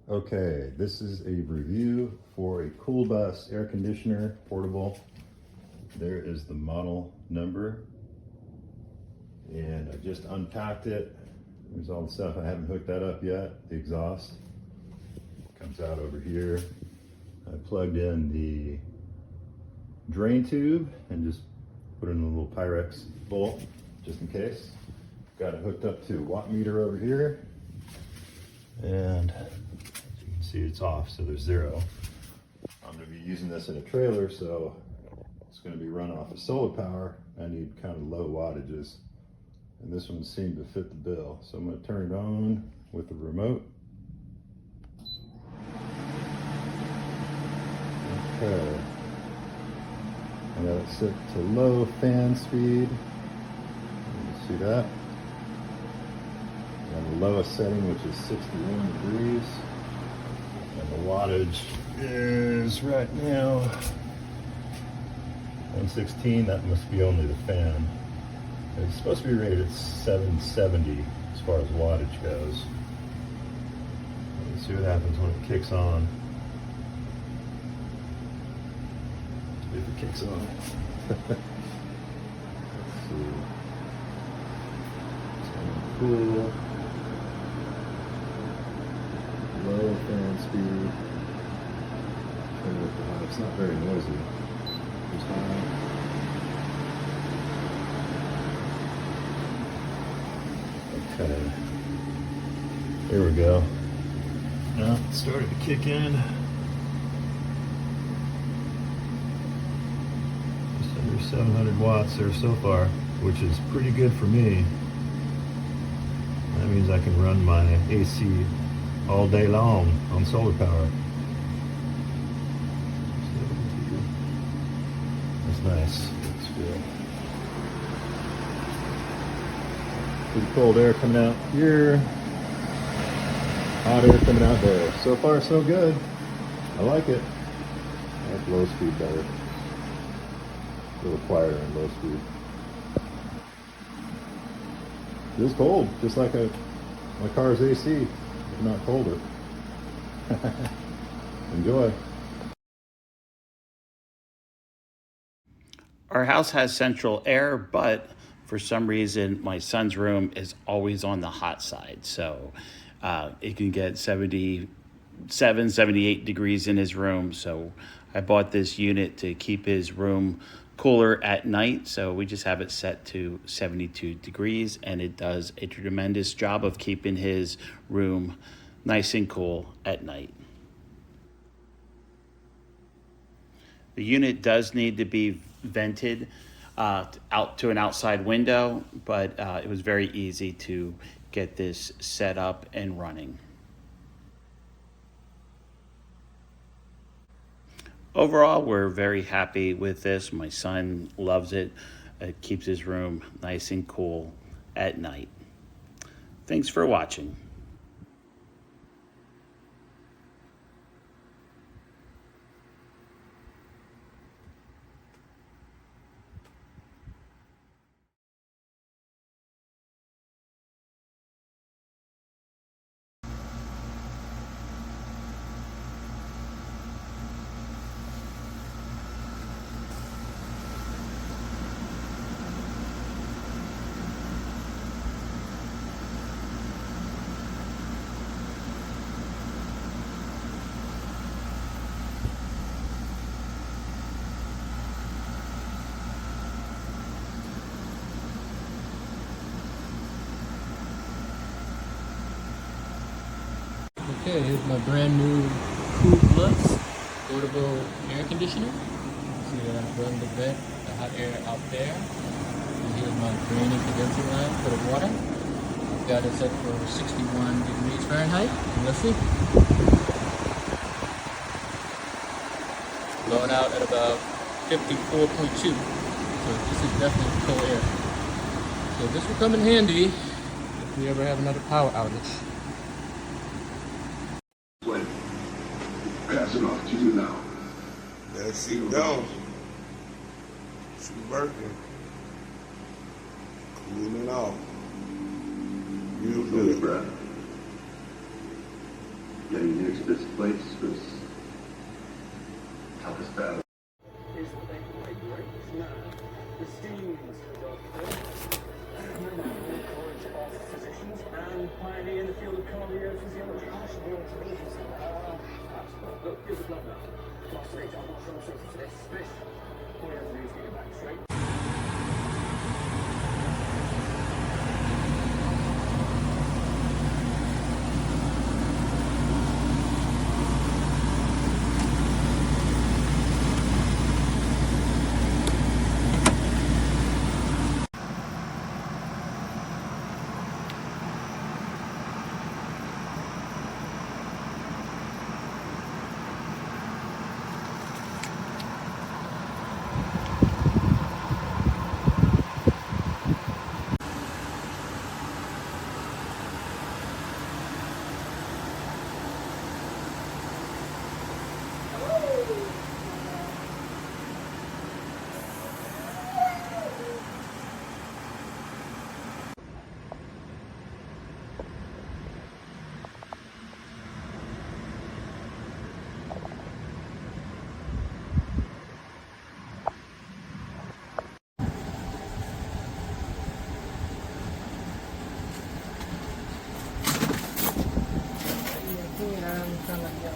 Okay, this is a review for a Coolblus air conditioner, portable. There is the model number. And I just unpacked it. There's all the stuff. I haven't hooked that up yet. The exhaust comes out over here. I plugged in the drain tube and just put in a little Pyrex bolt just in case. Got it hooked up to a watt meter over here. And see, it's off, so there's 0. I'm going to be using this in a trailer, so it's going to be run off of solar power. I need kind of low wattages, and this one seemed to fit the bill. So I'm going to turn it on with the remote. Okay. I got it set to low fan speed. You can see that. And the lowest setting, which is 61 degrees. And the wattage is right now 116. That must be only the fan. It's supposed to be rated at 770 as far as wattage goes. Let's see what happens when it kicks on. If it kicks on. Let's see. It's going to cool. Low fan speed. Turn it up to high. It's not very noisy. It's high. Okay. Here we go. Now it started to kick in. Just under 700 watts there so far, which is pretty good for me. That means I can run my AC all day long on solar power. That's nice. That's good. Pretty cold air coming out here. Hot air coming out there. So far, so good. I like it. I like low speed better. A little quieter in low speed. It is cold, just like my car's AC. Not colder. Enjoy. Our house has central air, but for some reason my son's room is always on the hot side. So it can get 77, 78 degrees in his room. So I bought this unit to keep his room cooler at night. So we just have it set to 72 degrees, and it does a tremendous job of keeping his room nice and cool at night. The unit does need to be vented out to an outside window, but it was very easy to get this set up and running. Overall, we're very happy with this. My son loves it. It keeps his room nice and cool at night. Thanks for watching. Okay, here's my brand new Coolblus Portable Air Conditioner. See that I've run the vent, the hot air out there. And here's my draining condenser line for the water. I've got it set for 61 degrees Fahrenheit. And let's see. Blowing out at about 54.2. So this is definitely cold air. So this will come in handy if we ever have another power outage. Pass it off to you now. There she go. She working. Cooling off. Real good. Breath. Getting new to this place was toughest battle. Is what they call a great man. The steams member of the College of Physicians and pioneer in the field of cardiophysiology. Look, here's the club now. Last stage, I'm not sure I'm sorry for this. All you have to do is get your back straight. Ini kan salah ya.